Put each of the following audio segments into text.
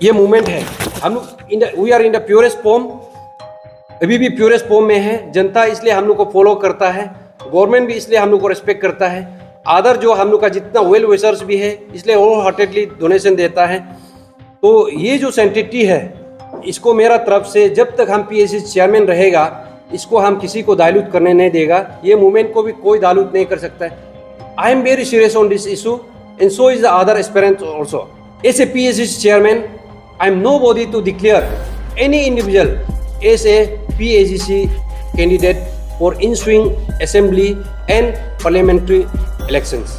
ये मूवमेंट है। हम लोग we are in the purest form, अभी भी प्योरेस्ट फॉर्म में है। जनता इसलिए हम लोग को फॉलो करता है, गवर्नमेंट भी इसलिए हम लोग को रिस्पेक्ट करता है, अदर जो हम लोग का जितना वेल विशर्स भी है इसलिए होल हार्टेडली डोनेशन देता है। तो ये जो सेंटिटी है इसको मेरा तरफ से जब तक हम पीएससी चेयरमैन रहेगा इसको हम किसी को डायलूट करने नहीं देगा। ये मूवमेंट को भी कोई डायलूट नहीं कर सकता है। I am very serious on this issue and so is the other aspirants also. As a PSC chairman I am nobody to declare any individual as a PAGC candidate for ensuing assembly and parliamentary elections.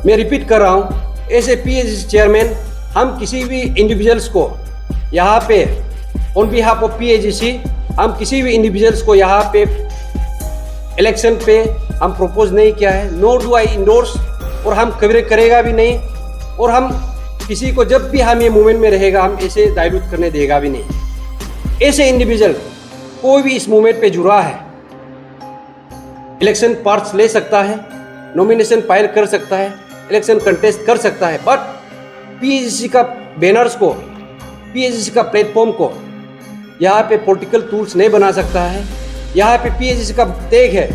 मैं repeat कर रहा हूँ, as a PAGC chairman हम किसी भी individuals को यहाँ पे ऑन बिहाफ ऑफ PAGC हम किसी भी इंडिविजुअल्स को यहाँ पे इलेक्शन पे हम प्रपोज नहीं किया है, नोर डू आई इंडोर्स, और हम कभी करेगा भी नहीं। और हम किसी को जब भी हम ये मूवमेंट में रहेगा हम ऐसे डाइल्यूट करने देगा भी नहीं। ऐसे इंडिविजुअल कोई भी इस मूवमेंट पे जुड़ा है इलेक्शन पार्ट्स ले सकता है, नॉमिनेशन फाइल कर सकता है, इलेक्शन कंटेस्ट कर सकता है, बट PAGC का बैनर्स को, PAGC का प्लेटफॉर्म को यहाँ पे पॉलिटिकल टूल्स नहीं बना सकता है। यहाँ पे PAGC का टैग है,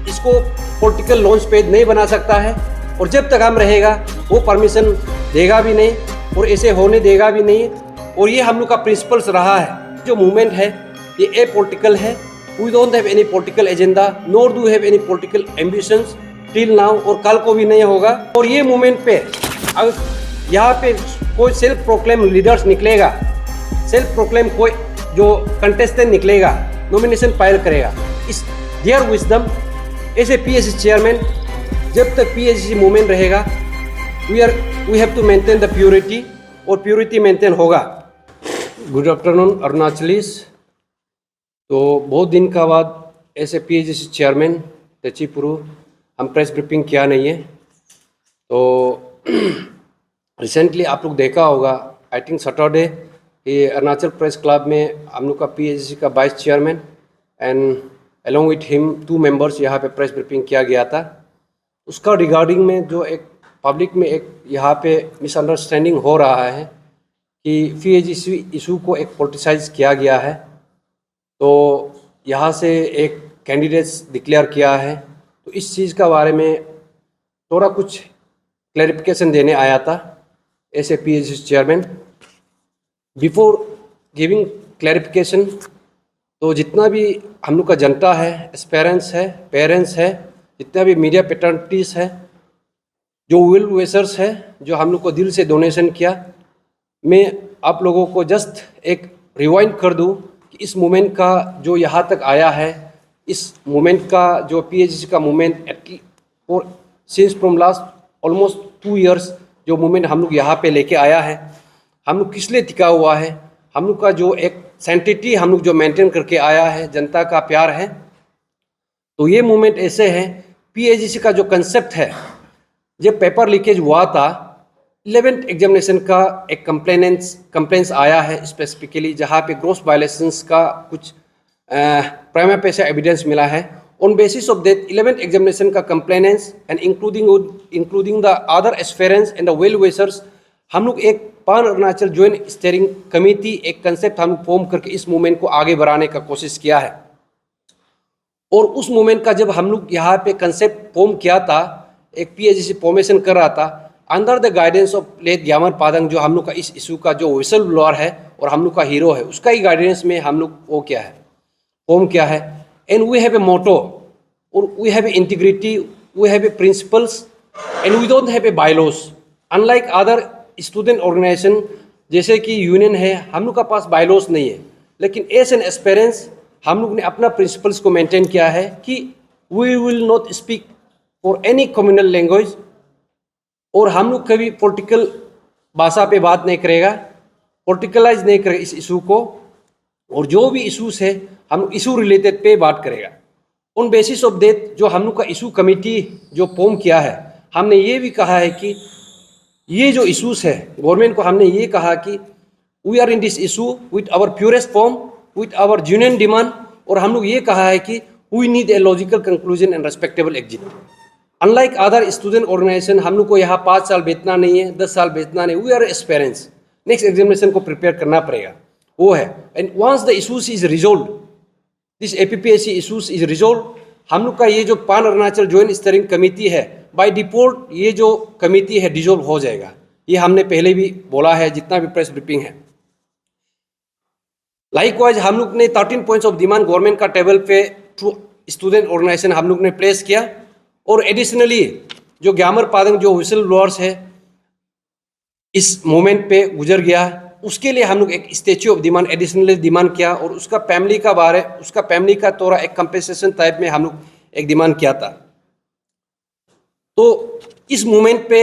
इसको पॉलिटिकल लॉन्च पेज नहीं बना सकता है। और जब तक हम रहेगा वो परमिशन देगा भी नहीं और ऐसे होने देगा भी नहीं। और ये हम लोग का प्रिंसिपल्स रहा है। जो मूवमेंट है ये ए पॉलिटिकल है, we don't have any political agenda, nor do have any political ambitions till now, और कल को भी नहीं होगा। और ये मूवमेंट पे अगर यहाँ पे कोई सेल्फ प्रोक्लेम लीडर्स निकलेगा, सेल्फ प्रोक्लेम कोई जो कंटेस्टेंट निकलेगा, नॉमिनेशन फाइल करेगा, is their wisdom as a PAGC chairman जब तक PAGC मूवमेंट रहेगा we have to maintain the purity, और प्योरिटी मेंटेन होगा। Good afternoon Arunachalis. तो बहुत दिन का बाद ऐसे PAGC चेयरमैन तेचीपुरु हम प्रेस ब्रीफिंग किया नहीं है। तो रिसेंटली आप लोग देखा होगा, आई थिंक सैटरडे ये अरुणाचल प्रेस क्लब में हम लोग का PAGC का vice chairman and along with him 2 members यहाँ पे प्रेस ब्रीफिंग किया गया था। उसका रिगार्डिंग में जो एक पब्लिक में एक यहाँ पे मिसअंडरस्टैंडिंग हो रहा है कि PAGC इशू को एक पॉलिटिसाइज किया गया है। तो यहाँ से एक कैंडिडेट्स डिक्लेयर किया है, तो इस चीज़ का बारे में थोड़ा कुछ क्लैरिफिकेशन देने आया था as a PAGC chairman. Before giving clarification, तो जितना भी हम लोग का जनता है, एस्पेरेंट्स है, पेरेंट्स है, जितना भी मीडिया पर्सनैलिटीज़ है, जो वेल विशर्स है, जो हम लोग को दिल से डोनेशन किया, मैं आप लोगों को जस्ट एक रिवाइंड कर दूं कि इस मूवमेंट का जो यहाँ तक आया है, इस मूवमेंट का जो PAGC का मूवमेंट और since from last almost 2 years जो मूवमेंट हम लोग यहाँ पे लेके आया है, हम लोग किस लिए टिका हुआ है, हम लोग का जो एक सेंटिटी हम लोग जो मेंटेन करके आया है, जनता का प्यार है। तो ये मूवमेंट ऐसे है, PAGC का जो कंसेप्ट है, जब पेपर लीकेज हुआ था 11th एग्जामिनेशन का एक कंप्लेंट्स आया है स्पेसिफिकली, जहाँ पे ग्रॉस वायलेशंस का कुछ प्राइमा फेसी एविडेंस मिला है। On basis of that 11th examination का complainants and including the other aspirants and the well wishers, हम लोग एक pan Arunachal joint steering committee एक कंसेप्ट हम फॉर्म करके इस मूवमेंट को आगे बढ़ाने का कोशिश किया है। और उस मूवमेंट का जब हम लोग यहाँ पे कंसेप्ट फॉर्म किया था, एक PAGC फॉर्मेशन कर रहा था under the guidance of late Gyamar Padang, जो हम लोग का इस इशू का जो विसल ब्लोअर है और हम लोग का हीरो है, उसका ही गाइडेंस में हम लोग वो क्या है फॉर्म किया है। And we have a motto, और we have a integrity, we have a principles, and we don't have a bylaws. Unlike other student organisation जैसे कि यूनियन है, हम लोग का पास बायलॉज नहीं है, लेकिन एज एन एस्पेरेंस हम लोग ने अपना प्रिंसिपल्स को मेंटेन किया है कि we will not speak for any communal language, और हम लोग कभी पॉलिटिकल भाषा पे बात नहीं करेगा, पॉलिटिकलाइज नहीं करेगा इस इशू को, और जो भी इशूज़ है हम लोग इशू रिलेटेड पे बात करेगा। ऑन बेसिस ऑफ दैट जो हम लोग का इशू कमेटी जो फॉर्म किया है, हमने ये भी कहा है कि ये जो इशूज़ है गवर्नमेंट को हमने ये कहा कि we are in this issue with our purest form, with our genuine demand, और हम लोग ये कहा है कि we need a logical conclusion and respectable exit. Unlike other student organisation हम लोग को यहाँ 5 साल बेचना नहीं है, 10 साल बेचना नहीं, we are aspirants, next examination को प्रिपेयर करना पड़ेगा, वो है। And once the issues is resolve, this APPSC issues is resolve, हम लोग का ये जो pan Arunachal joint steering committee है, बाय डिफॉल्ट ये जो कमेटी है डिजोल्व हो जाएगा। ये हमने पहले भी बोला है जितना भी प्रेस ब्रीफिंग है। लाइकवाइज हम लोग ने 13 पॉइंट्स ऑफ डिमांड गवर्नमेंट का टेबल पे थ्रू स्टूडेंट ऑर्गेनाइजेशन हम लोग ने प्लेस किया। और एडिशनली जो ग्यामर पादंग जो विसल ब्लोअर्स है इस मोमेंट पे गुजर गया, उसके लिए हम लोग एक statue of demand additionally demand किया, और उसका फैमिली का थोड़ा एक कंपेंसेशन टाइप में हम लोग एक डिमांड किया था। तो इस मोमेंट पे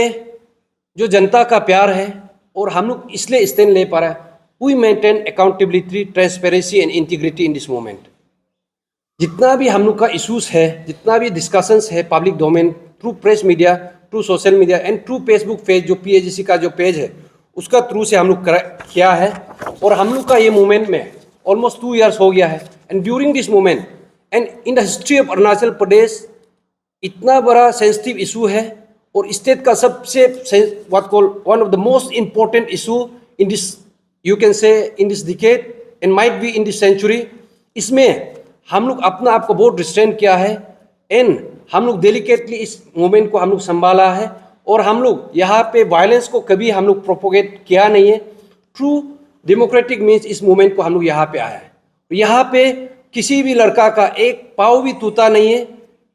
जो जनता का प्यार है और हम लोग इसलिए स्टैंड ले पा रहे हैं, we maintain accountability, transparency and integrity in this moment. जितना भी हम लोग का इशूज़ है, जितना भी डिस्कशंस है public domain, through press media, through social media and through Facebook page, जो PAGC का जो पेज है उसका थ्रू से हम लोग किया है। और हम लोग का ये मूवमेंट में ऑलमोस्ट 2 years हो गया है। And during this movement and in the history of Arunachal Pradesh इतना बड़ा सेंसिटिव इशू है, और स्टेट का सबसे what call one of the most important issue in this, you can say in this decade and might be in this century. इसमें हम लोग अपना आप को बहुत रिस्ट्रेन किया है, एंड हम लोग डेलिकेटली इस मूवमेंट को हम लोग संभाला है। और हम लोग यहाँ पे वायलेंस को कभी हम लोग प्रोपोगेट किया नहीं है। ट्रू डेमोक्रेटिक मीन्स इस मूवमेंट को हम लोग यहाँ पे आया है। यहाँ पे किसी भी लड़का का एक पाँव भी टूटा नहीं है,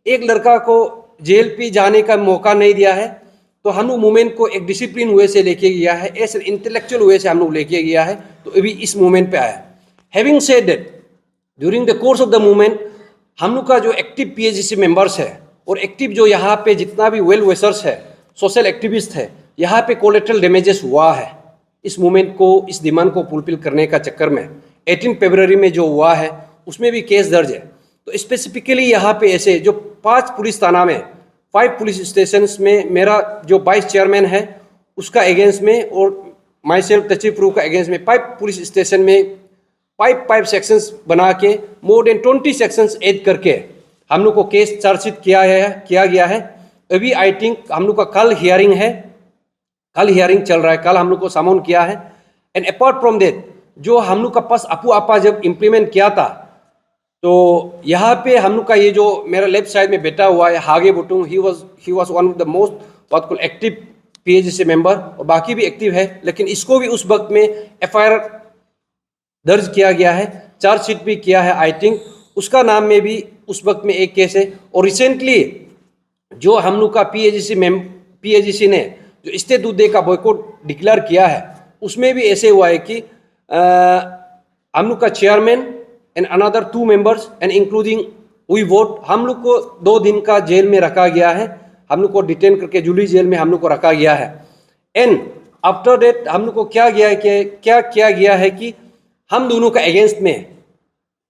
एक लड़का को जेल पे जाने का मौका नहीं दिया है। तो हम लोग मूवमेंट को एक डिसिप्लिन वे से लेके गया है, ऐसे इंटेलेक्चुअल वे से हम लोग लेके गया है, तो अभी इस मूवमेंट पे आया है। Having said that, during the course of the movement हम लोग का जो एक्टिव PAGC मेंबर्स है और एक्टिव जो यहाँ पे जितना भी वेल विशर्स है, सोशल एक्टिविस्ट है, यहाँ पे कोलेट्रल डैमेजेस हुआ है इस मूवमेंट को, इस डिमांड को फुलफिल करने का चक्कर में। 18 फरवरी में जो हुआ है उसमें भी केस दर्ज है। तो स्पेसिफिकली यहाँ पे ऐसे जो 5 पुलिस थाना में, 5 पुलिस स्टेशन में मेरा जो वाइस चेयरमैन है उसका अगेंस्ट में, और माई सेल्फ तचिफ रू का अगेंस्ट में 5 पुलिस स्टेशन में 5 सेक्शंस बना के मोर देन 20 सेक्शंस ऐड करके हम लोग को केस चार्जशीट किया गया है। अभी आई थिंक हम लोग का कल हियरिंग है, कल हियरिंग चल रहा है, कल हम लोग को समन किया है। एंड अपार्ट फ्रॉम दैट जो हम लोग का पास अपू आपा जब इम्प्लीमेंट किया था, तो यहाँ पे हम लोग का ये जो मेरा लेफ्ट साइड में बैठा हुआ है Hage Butung, he was one of the most what call active PAGC member, और बाकी भी एक्टिव है, लेकिन इसको भी उस वक्त में FIR दर्ज किया गया है, चार्जशीट भी किया है आई थिंक, उसका नाम में भी उस वक्त में एक केस है। और रिसेंटली जो हम लोग का PAGC ने जो स्टेट दूध डे का बॉयकॉट डिक्लेयर किया है, उसमें भी ऐसे हुआ है कि हम लोग का chairman and another 2 members and including we vote, हम लोग को 2 दिन का जेल में रखा गया है, हम लोग को डिटेन करके जूली जेल में हम लोग को रखा गया है। एंड आफ्टर दैट हम लोग को क्या किया गया है कि हम दोनों का अगेंस्ट में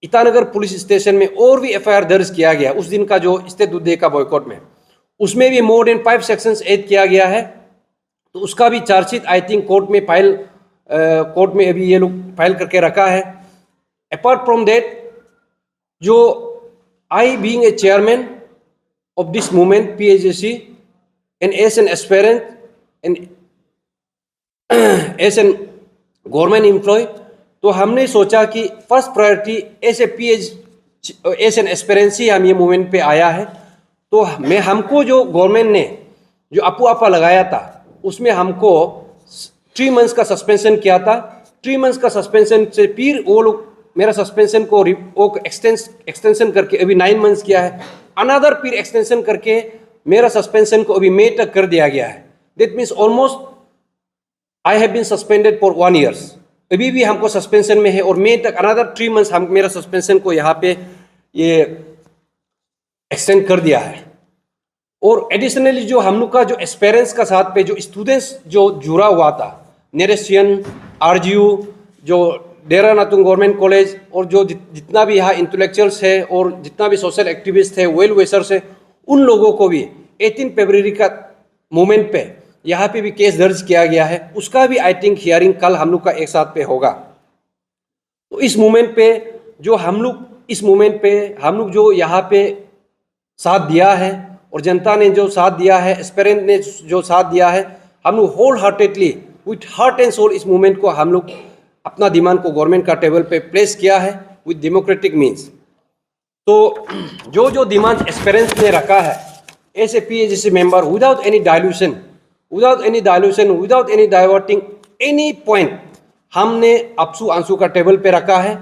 ईटानगर पुलिस स्टेशन में और भी FIR दर्ज किया गया उस दिन का जो स्टेट दूध डे का बॉयकॉट में, उसमें भी मोर देन 5 सेक्शंस ऐड किया गया है। तो उसका भी चार्जशीट आई थिंक कोर्ट में अभी ये लोग फाइल करके रखा है। अपार्ट फ्रॉम दैट जो I being a chairman of this movement PAGC and as an aspirant and as an government employ, तो हमने सोचा कि first priority as an aspirancy हम ये मूवमेंट पे आया है। तो हमको जो गवर्नमेंट ने जो अपू आपा लगाया था उसमें हमको 3 months का सस्पेंशन किया था। 3 months का सस्पेंशन से फिर वो लोग मेरा सस्पेंशन को एक्सटेंशन करके अभी 9 months किया है। अनदर फिर एक्सटेंशन करके मेरा सस्पेंशन को अभी मई तक कर दिया गया है। That means almost I have been suspended for 1 year। अभी भी हमको सस्पेंशन में है, और मई तक अनदर 3 months हम मेरा सस्पेंशन को यहाँ पे ये एक्सटेंड कर दिया है। और एडिशनली जो हम लोग का जो एक्सपीरियंस का साथ पे जो स्टूडेंट्स जो जुड़ा हुआ था, नेरेशियन, RGU, जो डेरा नातुंग गवर्नमेंट कॉलेज, और जो जितना भी यहाँ इंटेलेक्चुअल्स है और जितना भी सोशल एक्टिविस्ट है, वेल विशर्स है, उन लोगों को भी 18 फरवरी का मूवमेंट पे यहाँ पे भी केस दर्ज किया गया है। उसका भी आई थिंक हियरिंग कल हम लोग का एक साथ पे होगा। तो इस मूवमेंट पे जो हम लोग जो यहाँ पे साथ दिया है और जनता ने जो साथ दिया है, एस्पिरेंट ने जो साथ दिया है, हम लोग wholeheartedly with heart and soul इस मूवमेंट को हम लोग अपना डिमांड को गवर्नमेंट का टेबल पे प्लेस किया है विथ डेमोक्रेटिक मीन्स। तो जो जो डिमांड एस्पेरेंस ने रखा है as a PAGC member without any dilution, without any diverting any point, हमने अपसू आंसू का टेबल पे रखा है।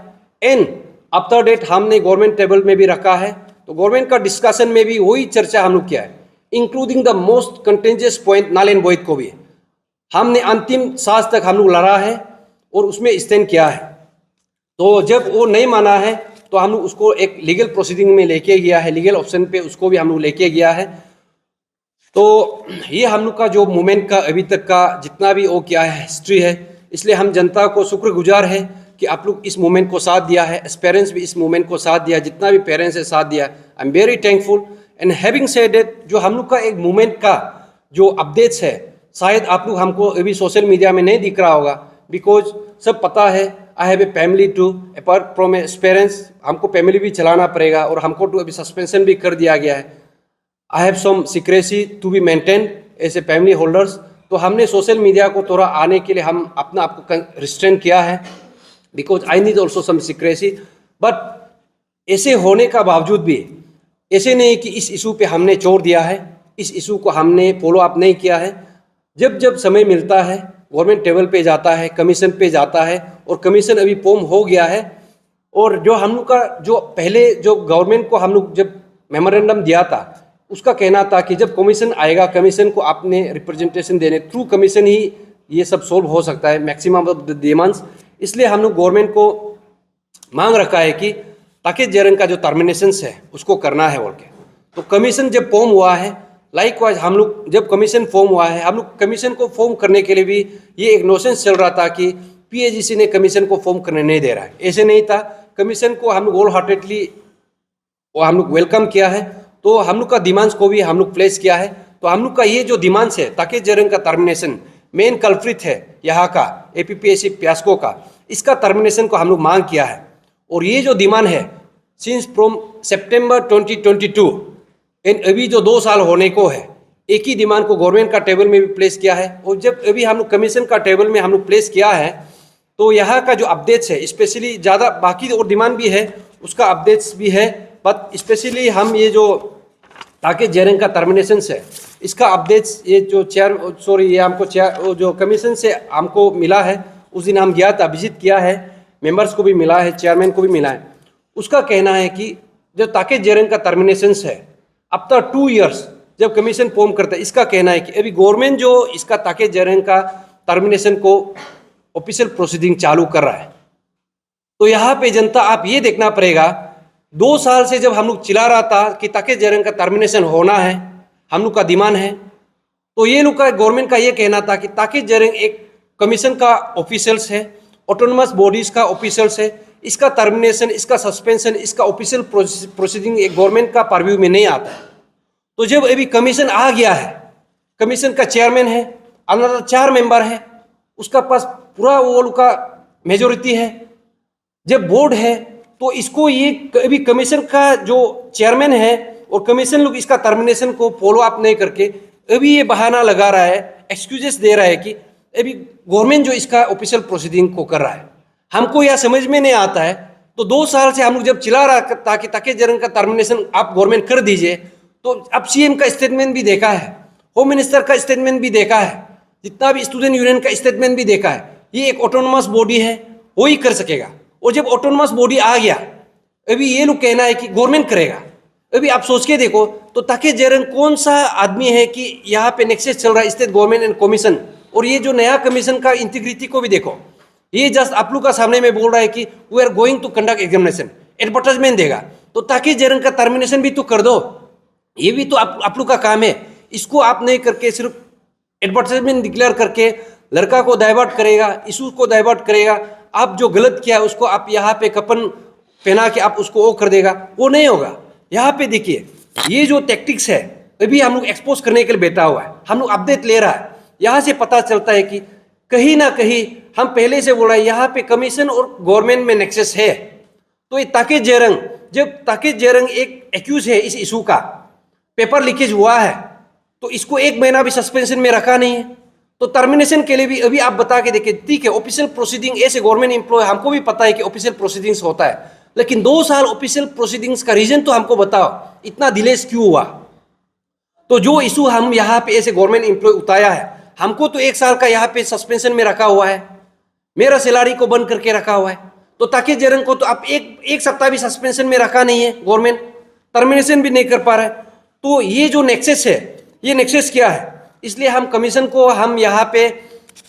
एंड आफ्टर डेट हमने गवर्नमेंट टेबल में भी रखा है। तो गवर्नमेंट का डिस्कशन में भी वही चर्चा हम लोग किया है, including the most contentious point null and void को भी हमने अंतिम सांस तक हम लोग लड़ा है और उसमें स्टैंड किया है। तो जब वो नहीं माना है तो हम लोग उसको एक लीगल प्रोसीडिंग में लेके गया है, लीगल ऑप्शन पे उसको भी हम लोग लेके गया है। तो ये हम लोग का जो मूवमेंट का अभी तक का जितना भी वो किया है हिस्ट्री है, इसलिए हम जनता को शुक्रगुजार है कि आप लोग इस मूवमेंट को साथ दिया है, पेरेंट्स भी इस मूवमेंट को साथ दिया, जितना भी पेरेंट्स है साथ दिया। आई am very thankful. And having said that, जो हम लोग का एक मूवमेंट का जो अपडेट्स है शायद आप लोग हमको अभी सोशल मीडिया में नहीं दिख रहा होगा, बिकॉज सब पता है I have a family too, apart from parents हमको फैमिली भी चलाना पड़ेगा और हमको तो अभी सस्पेंशन भी कर दिया गया है। I have some secrecy to be maintain as a family holders. तो हमने सोशल मीडिया को थोड़ा आने के लिए हम अपना आपको रिस्ट्रेन किया है, because I need also some secrecy. But ऐसे होने का बावजूद भी ऐसे नहीं कि इस इशू पे हमने छोड़ दिया है, इस इशू को हमने फॉलो अप नहीं किया है। जब जब समय मिलता है गवर्नमेंट टेबल पे जाता है, कमीशन पे जाता है, और कमीशन अभी फॉर्म हो गया है। और जो हम लोग का जो पहले जो गवर्नमेंट को हम लोग जब मेमोरेंडम दिया था उसका कहना था कि जब कमीशन आएगा कमीशन को आपने रिप्रेजेंटेशन देने, थ्रू कमीशन ही ये सब सोल्व हो सकता है मैक्सिमम ऑफ द डिमांड्स। इसलिए हम लोग गवर्नमेंट को मांग रखा है कि ताकि जेरंग का जो टर्मिनेशन है उसको करना है बोल के। तो कमीशन जब फॉर्म हुआ है, लाइकवाइज हम लोग जब कमीशन फॉर्म हुआ है, हम लोग कमीशन को फॉर्म करने के लिए भी ये एक नोसेंस चल रहा था कि PAGC ने कमीशन को फॉर्म करने नहीं दे रहा है। ऐसे नहीं था, कमीशन को हम लोग होल हार्टेडली वो हम लोग वेलकम किया है। तो हम लोग का डिमांड्स को भी हम लोग प्लेस किया है। तो हम लोग का ये जो डिमांड्स है ताकि जेरंग का टर्मिनेशन मेन कल्प्रिट है यहाँ का APPAC प्यास्को का, इसका टर्मिनेशन को हम लोग मांग किया है। और ये जो डिमांड है सिंस फ्रॉम सितंबर 2022 एंड अभी जो 2 साल होने को है, एक ही डिमांड को गवर्नमेंट का टेबल में भी प्लेस किया है। और जब अभी हम लोग कमीशन का टेबल में हम लोग प्लेस किया है तो यहाँ का जो अपडेट्स है स्पेशली ज़्यादा, बाकी और डिमांड भी है उसका अपडेट्स भी है, बट स्पेशली हम ये जो ताकि जेरंग का टर्मिनेशन है इसका अपडेट्स ये जो ये हमको जो कमीशन से हमको मिला है, उस दिन हम गया था, विजिट किया है, मेंबर्स को भी मिला है, चेयरमैन को भी मिला है। उसका कहना है कि जो ताकि जेरंग का टर्मिनेशन है आफ्टर 2 इयर्स जब कमीशन फॉर्म करता है, इसका कहना है कि अभी गवर्नमेंट जो इसका ताकि जेरंग का टर्मिनेशन को ऑफिशियल प्रोसीडिंग चालू कर रहा है। तो यहाँ पे जनता आप ये देखना पड़ेगा, 2 साल से जब हम लोग चिल्ला रहा था कि ताकि जेरंग का टर्मिनेशन होना है, हम लोग का डिमांड है, तो ये लोग का गवर्नमेंट का ये कहना था कि ताकि जेरंग एक कमीशन का ऑफिशियल्स है, ऑटोनमस बॉडीज का ऑफिशियल्स है, इसका टर्मिनेशन, इसका सस्पेंशन, इसका ऑफिशियल प्रोसीडिंग एक गवर्नमेंट का परव्यू में नहीं आता है। तो जब अभी कमीशन आ गया है, कमीशन का चेयरमैन है, अनदर 4 मेंबर है, उसका पास पूरा वो लोग का मेजोरिटी है, जब बोर्ड है, तो इसको ये अभी कमीशन का जो चेयरमैन है और कमीशन लोग इसका टर्मिनेशन को फॉलो अप नहीं करके अभी ये बहाना लगा रहा है, एक्सक्यूजेस दे रहा है कि अभी गवर्नमेंट जो इसका ऑफिशियल प्रोसीडिंग को कर रहा है। हमको यह समझ में नहीं आता है। तो 2 साल से हम लोग जब चिल्ला रहा था कि ताकि जेरंग का टर्मिनेशन आप गवर्नमेंट कर दीजिए, तो अब CM का स्टेटमेंट भी देखा है, होम मिनिस्टर का स्टेटमेंट भी देखा है, जितना भी स्टूडेंट यूनियन का स्टेटमेंट भी देखा है, ये एक ऑटोनोमस बॉडी है, वो ही कर सकेगा। और जब ऑटोनोमस बॉडी आ गया, अभी ये लोग कहना है कि गवर्नमेंट करेगा। अभी आप सोच के देखो, तो ताकि जेरंग कौन सा आदमी है कि यहाँ पे नेक्सेस चल रहा है स्टेट गवर्नमेंट एंड कमीशन, और ये जो नया कमीशन का इंटीग्रिटी को भी देखो, ये जस्ट आप लोग का सामने में बोल रहा है कि we are going to conduct examination, advertisement देगा। तो ताकि जेरंग का टर्मिनेशन भी तो कर दो, ये भी तो आप लोग का काम है। इसको आप नहीं करके सिर्फ एडवर्टाइजमेंट डिक्लेयर करके लड़का को डाइवर्ट करेगा, इशू को डाइवर्ट करेगा, आप जो गलत किया उसको आप यहाँ पे कपन पहना के आप उसको वो कर देगा, वो नहीं होगा। यहाँ पे देखिए ये जो टैक्टिक्स है अभी हम लोग एक्सपोज करने के लिए बैठा हुआ है, हम लोग अपडेट ले रहा है। यहाँ से पता चलता है कि कहीं ना कहीं हम पहले से बोल रहे हैं यहाँ पे कमीशन और गवर्नमेंट में नेक्सस है। तो ये ताकि जेरंग, जब ताकि जेरंग एक एक्यूज है इस इशू का, पेपर लीकेज हुआ है, तो इसको 1 महीना भी सस्पेंशन में रखा नहीं है। तो टर्मिनेशन के लिए भी अभी आप बता के देखिए, ठीक है official proceeding as a government employ हमको भी पता है कि ऑफिशियल प्रोसीडिंग्स होता है, लेकिन 2 साल ऑफिशियल प्रोसीडिंग्स का रीजन तो हमको बताओ, इतना डिलेस क्यों हुआ। तो जो इशू हम यहाँ पे ऐसे गवर्नमेंट एम्प्लॉय उतारा है, हमको तो 1 साल का यहाँ पे सस्पेंशन में रखा हुआ है, मेरा सैलरी को बंद करके रखा हुआ है। तो ताकि जरंग को तो आप एक सप्ताह भी सस्पेंशन में रखा नहीं है, गवर्नमेंट टर्मिनेशन भी नहीं कर पा रहा है। तो ये जो नेक्सेस है, ये नेक्सेस क्या है, इसलिए हम कमीशन को हम यहाँ पे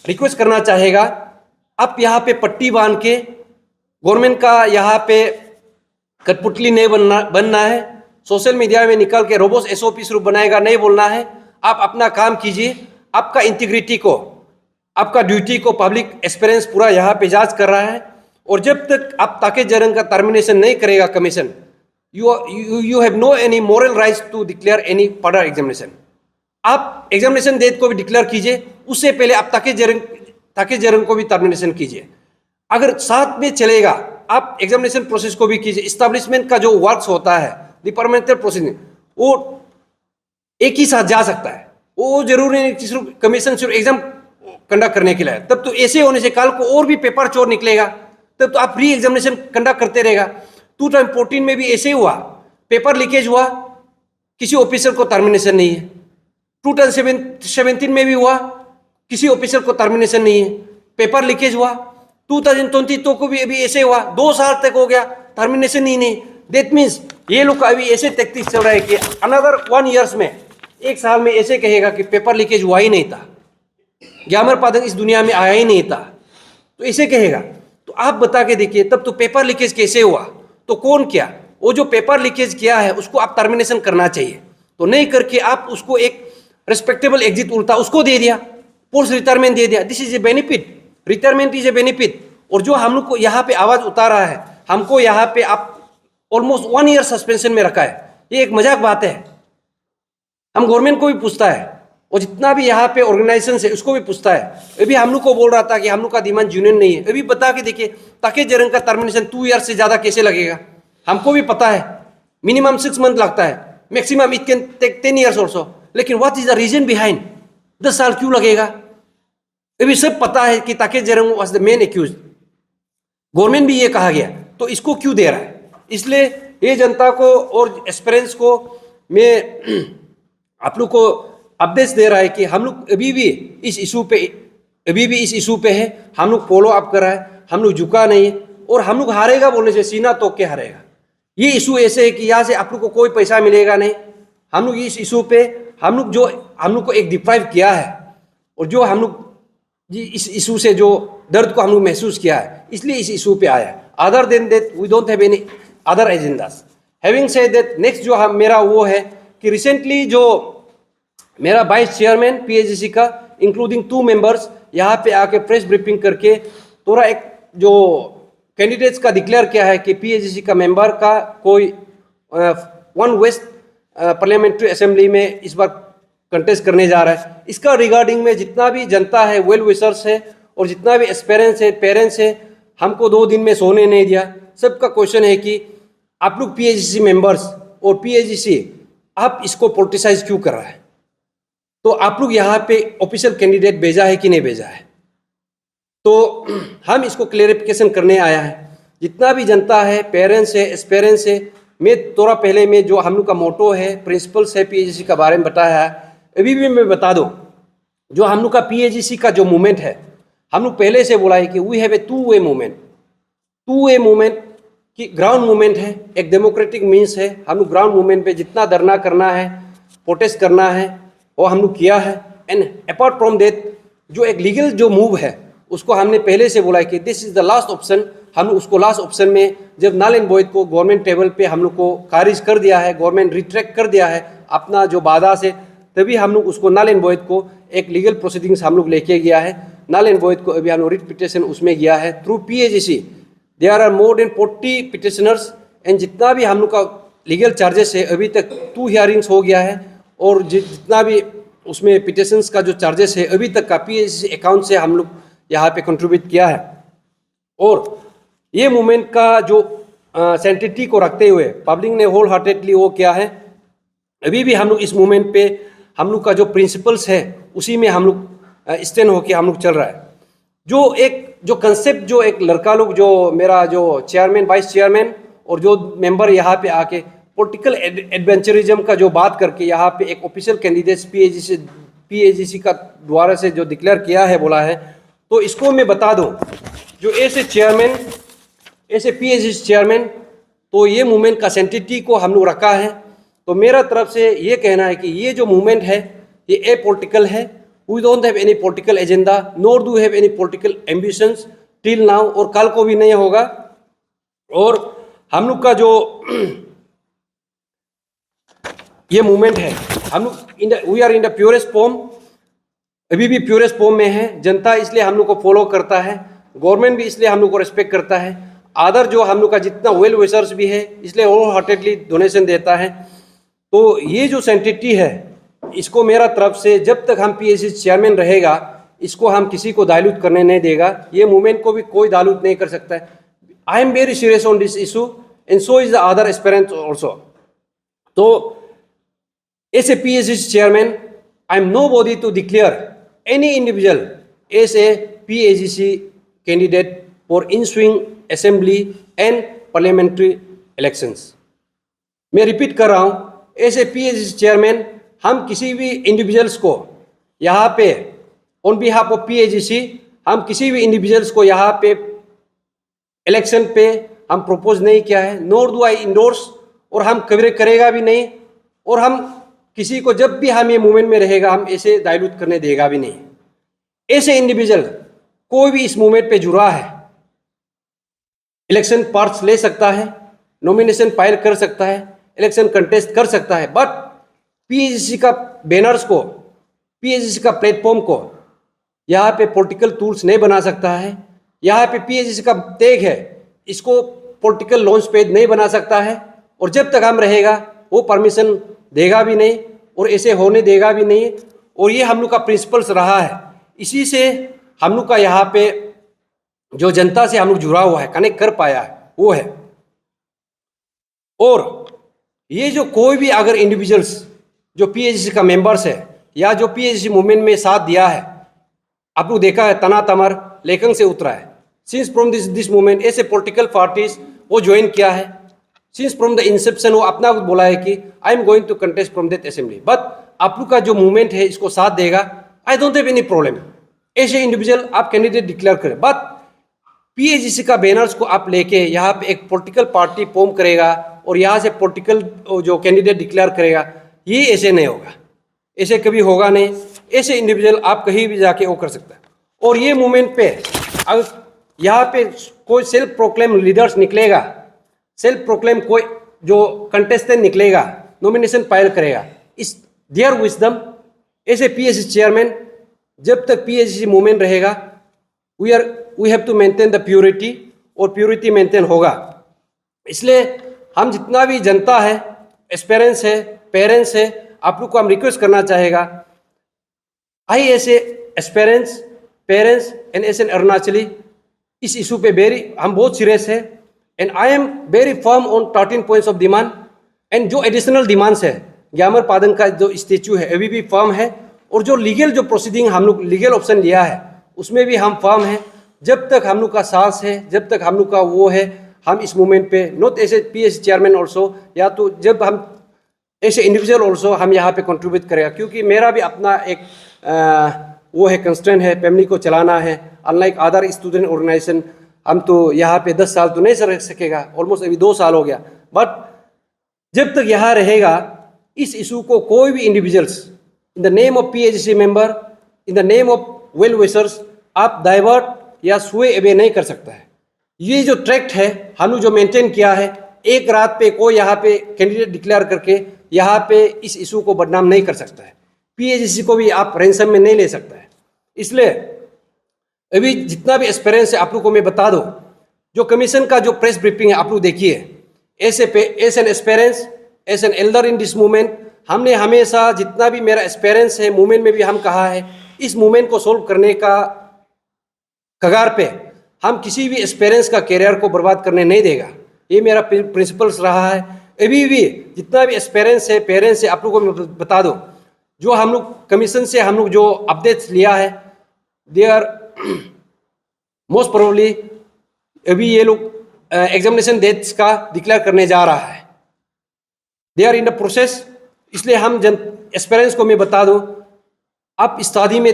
रिक्वेस्ट करना चाहेगा, आप यहाँ पे पट्टी बांध के गवर्नमेंट का यहाँ पे कठपुतली नहीं बनना है, सोशल मीडिया में निकल के रोबोस एसओपी स्वरूप बनाएगा नहीं बोलना है। आप अपना काम कीजिए, आपका इंटीग्रिटी को, आपका ड्यूटी को पब्लिक एक्सपीरियंस पूरा यहाँ पे जांच कर रहा है। और जब तक आप ताके जरंग का टर्मिनेशन नहीं करेगा commission, you have no any moral rights to declare any further examination. आप एग्जामिनेशन डेट को भी डिक्लेयर कीजिए, उससे पहले आप ताके जरंग को भी टर्मिनेशन कीजिए। अगर साथ में चलेगा, आप एग्जामिनेशन प्रोसेस को भी कीजिए। इस्टेब्लिशमेंट का जो वर्क्स होता है, डिपार्टमेंटल प्रोसीडिंग, वो एक ही साथ जा सकता है, वो जरूरी नहीं सिर्फ कमीशन सिर्फ एग्जाम कंडक्ट करने के लिए। तब तो ऐसे होने से कल को और भी पेपर चोर निकलेगा, तब तो आप री एग्जामिनेशन कंडक्ट करते रहेगा। 2014 में भी ऐसे ही हुआ, पेपर लीकेज हुआ, किसी ऑफिसर को टर्मिनेशन नहीं है। 2017 में भी हुआ, किसी ऑफिसर को टर्मिनेशन नहीं है, पेपर लीकेज हुआ। 2022 को भी अभी ऐसे हुआ, 2 साल तक हो गया, टर्मिनेशन ही नहीं। दैट मीन्स ये लोग का अभी ऐसे टैक्टिक्स चल रहा है कि अनदर 1 ईयर्स में, 1 साल में ऐसे कहेगा कि पेपर लीकेज हुआ ही नहीं था, ग्यामर पादन इस दुनिया में आया ही नहीं था, तो ऐसे कहेगा। तो आप बता के देखिए, तब तो पेपर लीकेज कैसे हुआ, तो कौन किया? वो जो पेपर लीकेज किया है उसको आप टर्मिनेशन करना चाहिए, तो नहीं करके आप उसको एक रिस्पेक्टेबल एग्जिट उल्टा उसको दे दिया, पोस्ट रिटायरमेंट दे दिया। This is a benefit, retirement is a benefit. और जो हम लोग को यहाँ पे आवाज उतारा है, हमको यहाँ पे आप ऑलमोस्ट 1 ईयर सस्पेंशन में रखा है, ये एक मजाक बात है। हम गवर्नमेंट को भी पूछता है, और जितना भी यहाँ पे ऑर्गेनाइजेशन है उसको भी पूछता है। अभी हम लोग को बोल रहा था कि हम लोग का डिमांड यूनियन नहीं है। अभी बता के देखिए, ताकि जरंग का टर्मिनेशन 2 ईयर से ज्यादा कैसे लगेगा? हमको भी पता है मिनिमम 6 मंथ लगता है, maximum it can take 10 years also. लेकिन what is the reason behind 10 साल क्यों लगेगा? अभी सब पता है कि ताकि Jarang was the main accused, government भी ये कहा गया, तो इसको क्यों दे रहा है? इसलिए ये जनता को और एक्सपीरियंस को मैं आप लोग को अपडेट दे रहा है कि हम लोग अभी भी इस इशू पे है, हम लोग फॉलो अप कर रहा है, हम लोग झुका नहीं है, और हम लोग हारेगा बोलने से सीना तोड़ के हारेगा। ये इशू ऐसे है कि यहाँ से आप लोग को कोई पैसा मिलेगा नहीं। हम लोग इस इशू पे हम लोग को एक डिप्राइव किया है, और जो हम लोग इस इशू से जो दर्द को हम लोग महसूस किया है, इसलिए इस इशू पे आया। Other than that we don't have any other agendas. Having said that, next जो मेरा वो है कि रिसेंटली जो मेरा वाइस चेयरमैन पीएचजीसी का इंक्लूडिंग 2 मेंबर्स यहाँ पे आके प्रेस ब्रीफिंग करके थोड़ा एक जो कैंडिडेट्स का डिक्लेयर किया है कि पीएचजीसी का मेंबर का कोई 1 वेस्ट पार्लियामेंट्री असेंबली में इस बार कंटेस्ट करने जा रहा है। इसका रिगार्डिंग में जितना भी जनता है, वेल विशर्स है, और जितना भी एस्पेरेंट्स है, पेरेंट्स है, हमको 2 दिन में सोने नहीं दिया। सबका क्वेश्चन है कि आप लोग पीएचजीसी मेंबर्स और पीएचजीसी आप इसको पोलिटिसाइज क्यों कर रहा है? तो आप लोग यहाँ पे ऑफिशियल कैंडिडेट भेजा है कि नहीं भेजा है? तो हम इसको क्लेरिफिकेशन करने आया है। जितना भी जनता है, पेरेंट्स है, एस्पेरेंट्स है, मैं थोड़ा पहले में जो हम लोग का मोटो है, प्रिंसिपल्स है पीएचजीसी का बारे में बताया है, अभी भी मैं बता दूं। जो हम लोग का पीएचजीसी का जो मूवमेंट है, हम लोग पहले से बोला है कि we have a 2 way movement. 2 way movement की ग्राउंड मूवमेंट है, एक डेमोक्रेटिक मीन्स है। हम लोग ग्राउंड मूवमेंट पे जितना धरना करना है, प्रोटेस्ट करना है, वो हम लोग किया है। एंड अपार्ट फ्रॉम दैट, जो एक लीगल जो मूव है, उसको हमने पहले से बोला है कि this is the last option. हम उसको लास्ट ऑप्शन में जब नल एंड वॉइड को गवर्नमेंट टेबल पे हम लोग को खारिज कर दिया है, गवर्नमेंट रिट्रैक्ट कर दिया है अपना जो वादा से, तभी हम लोग उसको नल एंड वॉइड को एक लीगल प्रोसीडिंग्स हम लोग लेके गया है। नल एंड वॉइड को अभी हम लोग रिट पिटिशन उसमें गया है through PHGC. There are more than 40 petitioners, and जितना भी हम लोग का लीगल चार्जेस है, अभी तक 2 हियरिंग्स हो गया है, और जितना भी उसमें पिटिशंस का जो चार्जेस है अभी तक का पीएचजीसी अकाउंट से हम लोग यहाँ पे कंट्रीब्यूट किया है। और ये मूवमेंट का जो सेंटिटी को रखते हुए पब्लिक ने होल हार्टेडली वो किया है। अभी भी हम लोग इस मूवमेंट पे हम लोग का जो प्रिंसिपल्स है उसी में हम लोग स्टैंड होके हम लोग चल रहा है। जो कंसेप्ट जो एक लड़का लोग जो मेरा जो चेयरमैन वाइस चेयरमैन और जो मेंबर यहाँ पे आके पॉलिटिकल एडवेंचरिज्म का जो बात करके यहाँ पे एक ऑफिशियल कैंडिडेट पीएजीसी का द्वारा से जो डिक्लेयर किया है बोला है, तो इसको मैं बता दूं जो ऐसे पीएजीसी चेयरमैन तो ये मूवमेंट का सेंटिटी को हम लोग रखा है। तो मेरा तरफ से ये कहना है कि ये जो मूवमेंट है ये ए पॉलिटिकल है। We don't have any political agenda nor do have any political ambitions till now, और कल को भी नहीं होगा। और हम लोग का जो ये मूवमेंट है, हम लोग we are in the purest form, अभी भी प्योरेस्ट फॉर्म में है। जनता इसलिए हम लोग को फॉलो करता है, गवर्नमेंट भी इसलिए हम लोग को रिस्पेक्ट करता है, अदर जो हम लोग का जितना वेल विशर्स भी है इसलिए होल हार्टेडली डोनेशन देता है। तो ये जो सेंटिटी है इसको मेरा तरफ से जब तक हम पीएजीसी चेयरमैन रहेगा इसको हम किसी को डायल्यूट करने नहीं देगा। ये मूवमेंट को भी कोई डायल्यूट नहीं कर सकता है। I am very serious on this issue and so is the other aspirants also. तो as a PAGC chairman I am nobody to declare any individual as a PAGC candidate for ensuing assembly and parliamentary elections। मैं repeat कर रहा हूं, as a PAGC chairman हम किसी भी individuals को यहाँ पे ऑन बिहाफ ऑफ PAGC हम किसी भी इंडिविजुअल्स को यहाँ पे इलेक्शन पे हम प्रपोज नहीं किया है, नोर डू आई इंडोर्स, और हम कभी करेगा भी नहीं। और हम किसी को जब भी हम ये मूवमेंट में रहेगा हम ऐसे डायल्यूट करने देगा भी नहीं। ऐसे इंडिविजुअल कोई भी इस मूवमेंट पे जुड़ा है इलेक्शन पार्ट्स ले सकता है, नॉमिनेशन फाइल कर सकता है, इलेक्शन कंटेस्ट कर सकता है, बट पीएजीसी का बैनर्स को, पीएजीसी का प्लेटफॉर्म को यहाँ पे पॉलिटिकल टूल्स नहीं बना सकता है। यहाँ पे पीएजीसी का टैग है, इसको पॉलिटिकल लॉन्च पेज नहीं बना सकता है। और जब तक हम रहेगा वो परमिशन देगा भी नहीं और ऐसे होने देगा भी नहीं। और ये हम लोग का प्रिंसिपल्स रहा है, इसी से हम लोग का यहाँ पे जो जनता से हम लोग जुड़ा हुआ है, कनेक्ट कर पाया है वो है। और ये जो कोई भी अगर इंडिविजुअल्स जो पीएजीसी का मेंबर्स है या जो पीएजीसी मूवमेंट में साथ दिया है, आप लोग देखा है तना तमर लेखन से उतरा है। सिंस फ्रॉम दिस मूवमेंट ऐसे पॉलिटिकल पार्टीज वो ज्वाइन किया है, सिंस फ्रॉम द इंसेप्शन वो अपना बोला है कि I am going to contest from that assembly, but आप लोग का जो मूवमेंट है इसको साथ देगा, I don't have any problem. ऐसे इंडिविजुअल आप कैंडिडेट डिक्लेयर करें, बट पीएजीसी का बैनर्स को आप लेके यहाँ पे एक पॉलिटिकल पार्टी फॉर्म करेगा और यहाँ से पॉलिटिकल जो कैंडिडेट डिक्लेयर करेगा, ये ऐसे नहीं होगा, ऐसे कभी होगा नहीं। ऐसे इंडिविजुअल आप कहीं भी जाके वो कर सकता है। और ये मूवमेंट पे अगर यहाँ पे कोई सेल्फ प्रोक्लेम लीडर्स निकलेगा, सेल्फ प्रोक्लेम कोई जो कंटेस्टेंट निकलेगा, नॉमिनेशन फाइल करेगा, is their wisdom as a PAGC chairman जब तक पीएजीसी मूवमेंट रहेगा we have to maintain the purity, और प्योरिटी मेंटेन होगा। इसलिए हम जितना भी जनता है, एस्पेरेंट्स है, पेरेंट्स है, आप लोग को हम रिक्वेस्ट करना चाहेगा, I as a aspirants, parents and as an Arunachali इस इशू पे हम बहुत सीरियस है। And I am very firm on 13 points of demand, and जो एडिशनल डिमांड्स है, ग्यामर पादन का जो स्टेचू है अभी भी फर्म है, और जो लीगल जो प्रोसीडिंग हम लोग लीगल ऑप्शन लिया है उसमें भी हम फर्म है। जब तक हम लोग का सांस है, जब तक हम लोग का वो है, हम इस मूवमेंट पे not as a PAGC chairman also, या तो जब हम ऐसे इंडिविजुअल ऑल्सो हम यहाँ पे कंट्रीब्यूट करेगा, क्योंकि मेरा भी अपना एक वो है कंस्ट्रेंट है, फैमिली को चलाना है। अनलाइक अदर स्टूडेंट ऑर्गेनाइजेशन हम तो यहाँ पे 10 साल तो नहीं रह सकेगा, ऑलमोस्ट अभी 2 साल हो गया, बट जब तक यहाँ रहेगा इस इशू को कोई भी individuals in the name of PAGC member, in the name of well wishers आप डाइवर्ट या स्वे अवे नहीं कर सकता है। ये जो ट्रैक्ट है हम जो मेंटेन किया है, एक रात पे कोई यहाँ पे कैंडिडेट डिक्लेयर करके यहाँ पे इस इशू को बदनाम नहीं कर सकता है, पीएजीसी को भी आप रैंसम में नहीं ले सकता है। इसलिए अभी जितना भी एक्सपीरियंस है आप लोग को मैं बता दूं, जो कमीशन का जो प्रेस ब्रीफिंग है आप लोग देखिए, as an experience, as an elder in this movement, हमने हमेशा जितना भी मेरा एक्सपीरियंस है मूवमेंट में भी हम कहा है, इस मूवमेंट को सोल्व करने का कगार पे हम किसी भी एक्सपीरियंस का कैरियर को बर्बाद करने नहीं देगा। ये मेरा प्रिंसिपल्स रहा है। अभी भी जितना भी एक्सपीरियंस है, पेरेंट्स है, आप लोगों को मैं बता दूं, जो हम लोग कमीशन से हम लोग जो अपडेट्स लिया है, दे आर मोस्ट प्रोबेबली अभी ये लोग एग्जामिनेशन डेट्स का डिक्लेयर करने जा रहा है। They are in the process. इसलिए हम एस्पिरेंट्स को मैं बता दूं, आप स्टडी में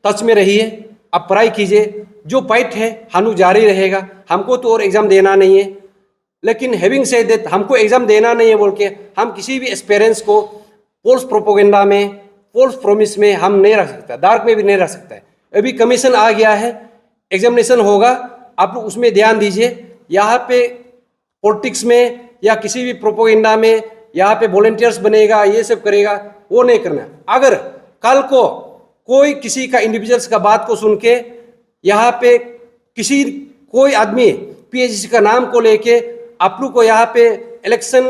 टच में रहिए, आप पढ़ाई कीजिए, जो फाइट है हम जारी रहेगा। हमको तो और एग्ज़ाम देना नहीं है, लेकिन हैविंग सेड दैट हमको एग्ज़ाम देना नहीं है बोल के हम किसी भी एस्पिरेंट्स को फॉल्स प्रोपोगेंडा में, फॉल्स प्रॉमिस में हम नहीं रख सकता, डार्क में भी नहीं रख सकता है। अभी कमीशन आ गया है, एग्जामिनेशन होगा, आप लोग उसमें ध्यान दीजिए। यहाँ पे पॉलिटिक्स में या किसी भी प्रोपोगेंडा में यहाँ पे वॉलंटियर्स बनेगा, ये सब करेगा, वो नहीं करना। अगर कल को कोई किसी का इंडिविजुअल्स का बात को सुन के यहाँ पे कोई आदमी पीएचसी का नाम को लेके आप लोग को यहाँ पे इलेक्शन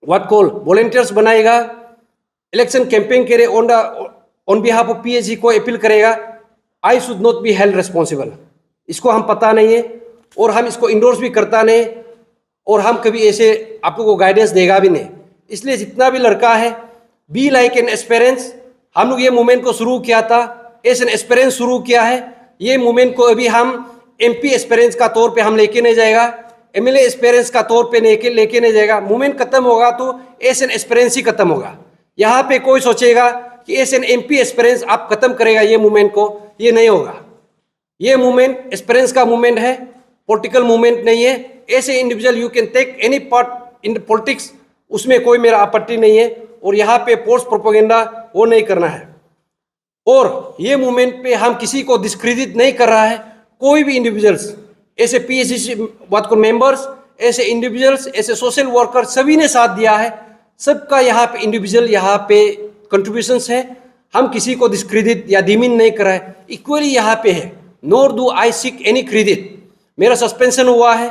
व्हाट कॉल वॉलंटियर्स बनाएगा, इलेक्शन कैंपेन करे ऑन बिहाफ ऑफ पीएचसी को अपील करेगा, I should not be held responsible. इसको हम पता नहीं है और हम इसको इंडोर्स भी करता नहीं और हम कभी ऐसे आप लोगों को गाइडेंस देगा भी नहीं। इसलिए जितना भी लड़का है, बी लाइक एन एस्पिरेंट्स। हम लोग ये मूवमेंट को शुरू किया था, एज एन एस्पिरेंस शुरू किया है। ये मूवमेंट को अभी हम एमपी एस्पिरेंस का तौर पे हम लेके नहीं जाएगा, एमएलए एस्पिरेंस का तौर पे लेके नहीं जाएगा। मूवमेंट खत्म होगा तो एज एन एस्पिरेंस ही खत्म होगा। यहाँ पे कोई सोचेगा कि एज एन एमपी एस्पिरेंस आप खत्म करेगा ये मूवमेंट को, ये नहीं होगा। ये मूवमेंट एस्पिरेंस का मूवमेंट है, पॉलिटिकल मूवमेंट नहीं है। ऐसे individual you can take any part in politics, उसमें कोई मेरा आपत्ति नहीं है। और यहाँ पे फॉल्स प्रोपेगेंडा वो नहीं करना है। और ये मूवमेंट पे हम किसी को डिस्क्रेडिट नहीं कर रहा है। कोई भी इंडिविजुअल्स, ऐसे पीएचसी बात को मेंबर्स, ऐसे इंडिविजुअल्स, ऐसे सोशल वर्कर, सभी ने साथ दिया है। सबका यहाँ पे इंडिविजुअल यहाँ पे कंट्रीब्यूशंस है। हम किसी को डिस्क्रेडिट या डिमीन नहीं कर रहे हैं, इक्वली यहाँ पे है। Nor do I seek any credit. मेरा सस्पेंशन हुआ है,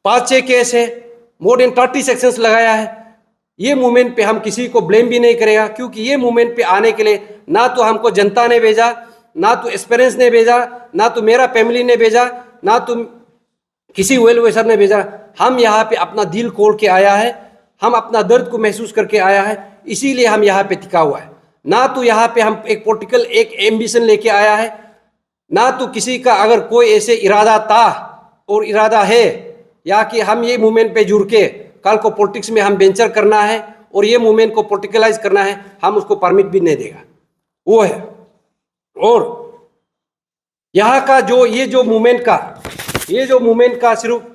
5-6 केस है, मोर देन 30 सेक्शंस लगाया है। ये मूवमेंट पे हम किसी को ब्लेम भी नहीं करेगा, क्योंकि ये मूवमेंट पे आने के लिए ना तो हमको जनता ने भेजा, ना तो एस्पिरेंट्स ने भेजा, ना तो मेरा फैमिली ने भेजा, ना तो किसी वेल विशर ने भेजा। हम यहाँ पे अपना दिल खोल के आया है, हम अपना दर्द को महसूस करके आया है, इसीलिए हम यहाँ पे टिका हुआ है। ना तो यहाँ पे हम एक पॉलिटिकल एक एम्बिशन लेके आया है, ना तो किसी का अगर कोई ऐसे इरादा था और इरादा है या कि हम ये मूवमेंट पे जुड़ के कल को पॉलिटिक्स में हम वेंचर करना है और ये मूवमेंट को पॉलिटिकलाइज करना है, हम उसको परमिट भी नहीं देगा, वो है। और यहाँ का ये जो मूवमेंट का सिर्फ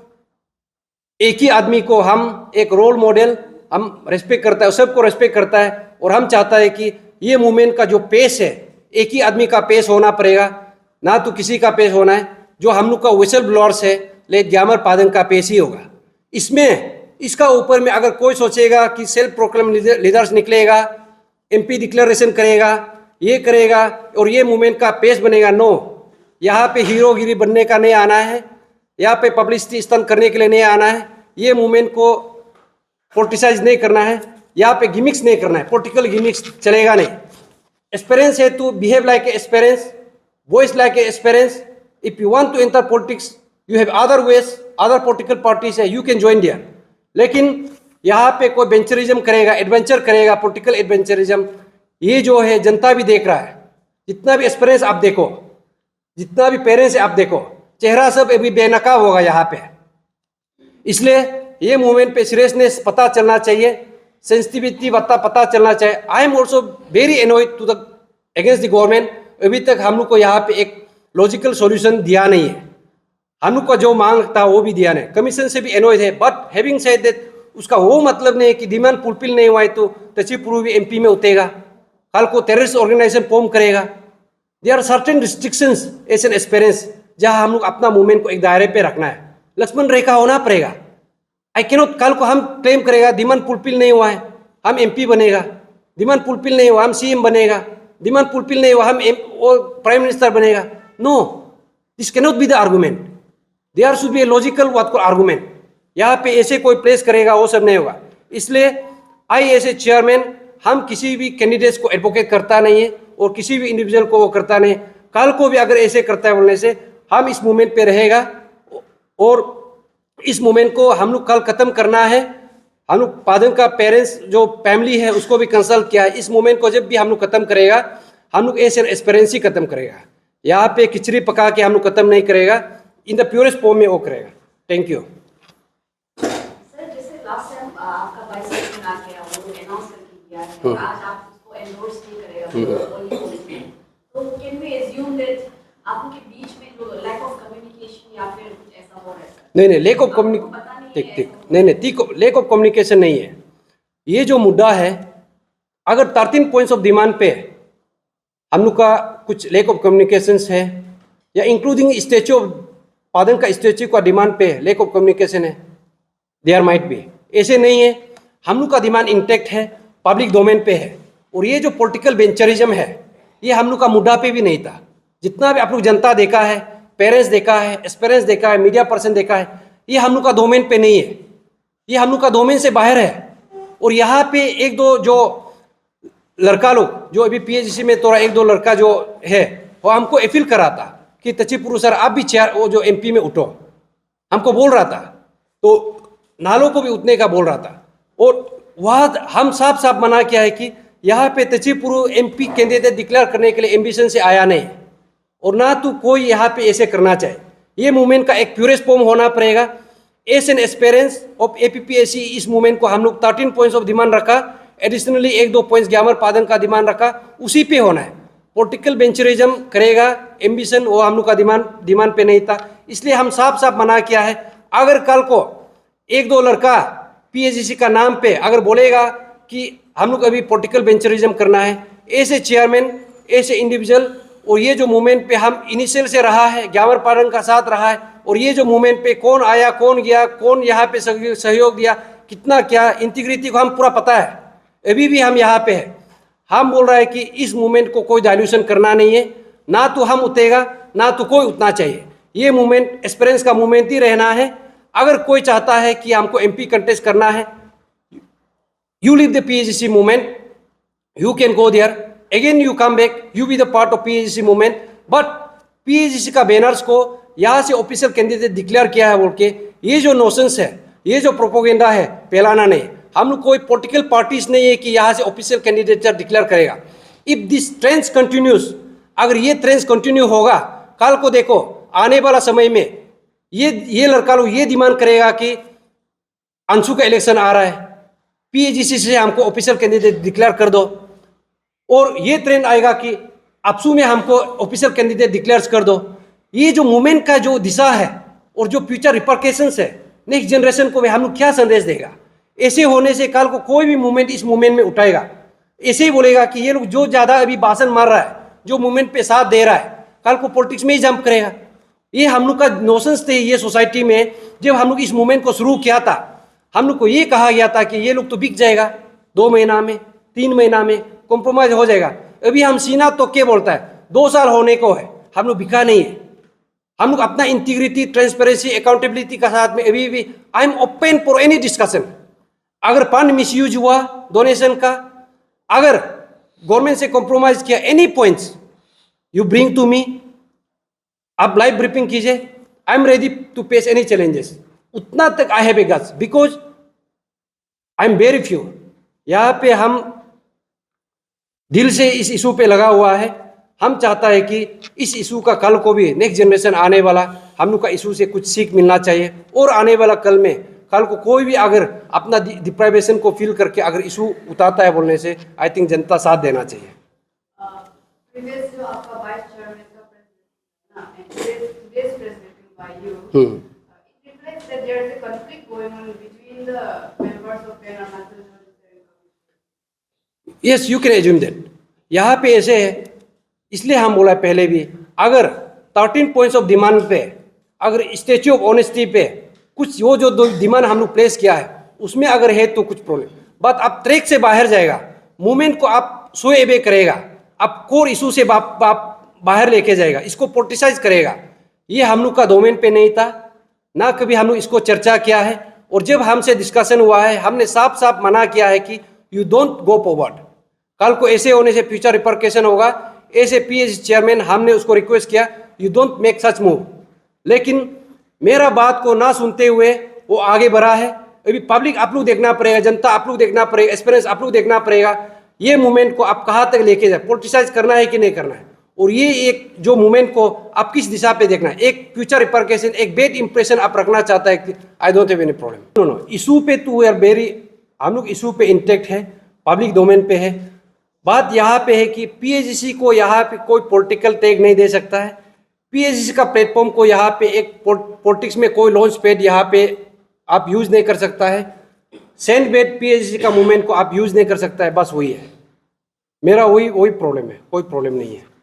एक ही आदमी को हम एक रोल मॉडल हम रेस्पेक्ट करता है, सबको रेस्पेक्ट करता है। और हम चाहता है कि ये मूवमेंट का जो पेस है, एक ही आदमी का पेस होना पड़ेगा, ना तो किसी का पेस होना है। जो हम लोग का विसल ब्लोअर्स है, लेट ग्यामर पादन का पेश ही होगा। इसमें इसका ऊपर में अगर कोई सोचेगा कि सेल्फ प्रोक्लेम लीडर्स निकलेगा, एमपी डिक्लेरेशन करेगा, ये करेगा और ये मूवमेंट का पेश बनेगा, नो। यहाँ पे हीरोगिरी बनने का नहीं आना है, यहाँ पे पब्लिसिटी स्तन करने के लिए नहीं आना है। ये मूवमेंट को पोलिटिसाइज नहीं करना है, यहाँ पे गिमिक्स नहीं करना है, पॉलिटिकल गिमिक्स चलेगा नहीं। एक्सपीरियंस है तो behave like a experience, voice like a experience. If you want to enter politics, you have other ways, other political parties है, यू कैन ज्वाइन देयर। लेकिन यहाँ पे कोई वेंचरिज्म करेगा, एडवेंचर करेगा, पॉलिटिकल एडवेंचरिज्म, ये जो है जनता भी देख रहा है। जितना भी एक्सपीरियंस आप देखो, जितना भी पेरेंट्स है आप देखो, चेहरा सब अभी बेनकाब होगा यहाँ पे। इसलिए ये मूवमेंट पे सीरियसनेस पता चलना चाहिए, सेंसिटिविटी पता चलना चाहिए। I am also very annoyed to the against the government. अभी तक हम लोग को यहाँ पे एक लॉजिकल सॉल्यूशन दिया नहीं है, हम लोग का जो मांग था वो भी दिया नहीं। कमीशन से भी एनॉयड है, बट हैविंग सेड दैट उसका वो मतलब नहीं है कि डिमांड फुलफिल नहीं हुआ है तो तचिपुरु भी एमपी में उतरेगा, कल को टेररिस्ट ऑर्गेनाइजेशन फॉर्म करेगा। There are certain restrictions as an experience, जहाँ हम लोग अपना मूवमेंट को एक दायरे पे रखना है, लक्ष्मण रेखा होना पड़ेगा। आई कैनॉट कल को हम क्लेम करेगा डिमांड फुलफिल नहीं हुआ है, हम एमपी बनेगा, डिमांड फुलफिल नहीं हुआ हम सीएम बनेगा, डिमांड फुलफिल नहीं हुआ हम प्राइम मिनिस्टर बनेगा। No, this cannot be the argument. There should be a logical what call argument. यहाँ पे ऐसे कोई प्लेस करेगा वो सब नहीं होगा। इसलिए आई एस ए चेयरमैन, हम किसी भी कैंडिडेट्स को एडवोकेट करता नहीं है और किसी भी इंडिविजुअल को वो करता नहीं। कल को भी अगर ऐसे करता है बोलने से हम इस मूवमेंट पे रहेगा और इस मूवमेंट को हम लोग कल खत्म करना है। हम लोग पादन का पेरेंट्स जो फैमिली है उसको भी कंसल्ट किया है। इस मूवमेंट को जब भी हम लोग खत्म करेगा, हम लोग ऐसे एस्पेरेंसी खत्म करेगा। यहाँ पे खिचड़ी पका के हम लोग खत्म नहीं करेगा, इन द प्योरेस्ट फॉर्म में वो करेगा। Thank you sir. जैसे लास्ट टाइम आपका वाइस प्रेसिडेंट आ गया, वो अनाउंस करके गया है और आज आप उसको एंडोर्स नहीं करेगा, तो कैन वी अज्यूम दैट आपको के बीच में जो लैक ऑफ कम्युनिकेशन या फिर कुछ ऐसा हो रहा है? नहीं, lake of lake of communication नहीं है। ये जो मुद्दा है, अगर 13 पॉइंट्स ऑफ डिमांड पे हम लोग का कुछ लेक ऑफ कम्युनिकेशन है, या इंक्लूडिंग स्टैच्यू ऑफ फादर का स्टैच्यू का डिमांड पे लेक ऑफ कम्युनिकेशन है, देयर माइट बी। ऐसे नहीं है, हम लोग का डिमांड इंटैक्ट है, पब्लिक डोमेन पे है। और ये जो पॉलिटिकल वेंचरिज्म है, ये हम लोग का मुद्दा पे भी नहीं था। जितना भी आप लोग जनता देखा है, पेरेंट्स देखा है, एस्पेरेंस देखा है, मीडिया पर्सन देखा है, ये हम लोग का डोमेन पे नहीं है, ये हम लोग का डोमेन से बाहर है। और यहाँ पे एक दो जो लड़का लोग जो अभी पीएचडीसी में थोड़ा एक दो लड़का जो है, वो हमको अपील करा था कि तचिपुरु सर आप भी चेयर वो जो एमपी में उठो, हमको बोल रहा था, तो नालों को भी उठने का बोल रहा था। और वह हम साफ साफ मना किया है कि यहाँ पे तचिपुरु एमपी कैंडिडेट डिक्लेयर करने के लिए एम्बिशन से आया नहीं, और ना तो कोई यहाँ पे ऐसे करना चाहे। ये मूवमेंट का एक प्योरेस्ट फॉर्म होना पड़ेगा। S an experience of APPSC इस मूवमेंट को हम लोग 13 पॉइंट्स ऑफ डिमांड रखा, एडिशनली एक दो पॉइंट्स ग्यामर पादन का डिमांड रखा, उसी पे होना है। पॉलिटिकल वेंचरिज्म करेगा, एम्बिशन वो हम लोग का डिमांड पे नहीं था। इसलिए हम साफ साफ मना किया है। अगर कल को एक दो लड़का पीएचडीसी का नाम पे अगर बोलेगा कि हम लोग अभी पॉलिटिकल वेंचरिज्म करना है, ऐसे चेयरमैन, ऐसे इंडिविजुअल, और ये जो मूवमेंट पे हम इनिशियल से रहा है, ग्यामर पादन का साथ रहा है, और ये जो मूवमेंट पे कौन आया कौन गया, कौन यहाँ पे सहयोग दिया, कितना क्या, इंटीग्रिटी को हम पूरा पता है। अभी भी हम यहाँ पे है, हम बोल रहे हैं कि इस मूवमेंट को कोई डायल्यूशन करना नहीं है, ना तो हम उठेगा ना तो कोई उठना चाहिए। ये मूवमेंट एक्सपीरियंस का मूवमेंट ही रहना है। अगर कोई चाहता है कि हमको एमपी कंटेस्ट करना है, you leave the PHDC movement, you can go there, again you come back, you be the part of PAGC movement, but PAGC का बैनर्स को यहाँ से ऑफिशियल कैंडिडेट डिक्लेयर किया है बोल के, ये जो नोशंस है, ये जो प्रोपोगेंडा है, फैलाना नहीं। हम लोग कोई पॉलिटिकल पार्टीज नहीं है कि यहाँ से ऑफिशियल कैंडिडेट डिक्लेयर करेगा। इफ दिस ट्रेंड्स कंटिन्यूज, अगर ये ट्रेंड्स कंटिन्यू होगा, कल को देखो आने वाला समय में ये लड़का लोग ये डिमांड करेगा कि अंशु का इलेक्शन आ रहा है, पीएचडीसी से हमको ऑफिशियल कैंडिडेट डिक्लेयर कर दो, और ये ट्रेंड आएगा कि अपसू में हमको ऑफिशियल कैंडिडेट डिक्लेयर कर दो। ये जो मूवमेंट का जो दिशा है और जो फ्यूचर रिपरकेशंस है, नेक्स्ट जनरेशन को हम लोग क्या संदेश देगा? ऐसे होने से कल को कोई भी मूवमेंट इस मूवमेंट में उठाएगा, ऐसे ही बोलेगा कि ये लोग जो ज़्यादा अभी भाषण मार रहा है, जो मूवमेंट पे साथ दे रहा है, कल को पॉलिटिक्स में ही जंप करेगा। ये हम लोग का नोशंस थे ये सोसाइटी में। जब हम लोग इस मूवमेंट को शुरू किया था, हम लोग को ये कहा गया था कि ये लोग तो बिक जाएगा, 2 महीना में, 3 महीना में कॉम्प्रोमाइज हो जाएगा। अभी हम सीना तो क्या बोलता है, 2 साल होने को है, हम लोग बिका नहीं है। हम लोग अपना इंटीग्रिटी, ट्रांसपेरेंसी, अकाउंटेबिलिटी का साथ में अभी भी I am open for any discussion. अगर फंड मिसयूज हुआ डोनेशन का, अगर गवर्नमेंट से कॉम्प्रोमाइज किया, any points you bring to me, आप लाइव ब्रीफिंग कीजिए, I am ready to face any challenges. उतना तक I have a guts, because I am very few. यहाँ पे हम दिल से इस इशू पे लगा हुआ है। हम चाहता है कि इस इशू का कल को भी नेक्स्ट जनरेशन आने वाला हम लोग का इशू से कुछ सीख मिलना चाहिए, और आने वाला कल में कल को कोई भी अगर अपना डिप्राइवेशन को फील करके अगर इशू उठाता है बोलने से, आई थिंक जनता साथ देना चाहिए। प्रीवियस जो आपका वाइस चेयरमैन का प्रेसिडेंट ना, and today's president by you, it reflects that there is a conflict going on between the members of Penn Arunachal Steering Committee. Yes, you can assume that. यहाँ पे ऐसे है, इसलिए हम बोला पहले भी, अगर 13 पॉइंट्स ऑफ डिमांड पे, अगर स्टैच्यू ऑफ ऑनेस्टी पे कुछ वो जो डिमांड हम लोग प्लेस किया है उसमें अगर है तो कुछ प्रॉब्लम, बात अब ट्रैक से बाहर जाएगा, मूवमेंट को आप सोए बे करेगा, आप कोर इशू से बाहर लेके जाएगा, इसको पोलिटिसाइज करेगा। ये हम लोग का डोमेन पे नहीं था, ना कभी हम लोग इसको चर्चा किया है। और जब हमसे डिस्कशन हुआ है, हमने साफ साफ मना किया है कि यू डोंट गो फॉरवर्ड। कल को ऐसे होने से फ्यूचर रिपरकेशन होगा। ऐसे पीएचडी चेयरमैन हमने उसको रिक्वेस्ट किया, you don't make such move, लेकिन मेरा बात को ना सुनते हुए वो आगे बढ़ा है। अभी पब्लिक आप लोग देखना पड़ेगा, जनता आप लोग देखना पड़ेगा, एक्सपीरियंस आप लोग देखना पड़ेगा। ये मूवमेंट को आप कहाँ तक लेके जाए, पोलिटिसाइज करना है कि नहीं करना है, और ये एक जो मूवमेंट को आप किस दिशा पे देखना है, एक फ्यूचर रिपरकेशन, एक बैड इंप्रेशन आप रखना चाहता है, I don't have any problem. No no, issue पे तो वी आर वेरी, हम लोग इशू पे इंटेक्ट है, पब्लिक डोमेन पे है। बात यहाँ पे है कि पीएचडीसी को यहाँ पे कोई पॉलिटिकल टैग नहीं दे सकता है। पीएचडीसी का प्लेटफॉर्म को यहाँ पे एक पॉलिटिक्स में कोई लॉन्च पैड यहाँ पे आप यूज नहीं कर सकता है। सेंड बेड पीएचडीसी का मूवमेंट को आप यूज नहीं कर सकता है, बस वही है मेरा, वही प्रॉब्लम है, कोई प्रॉब्लम नहीं है।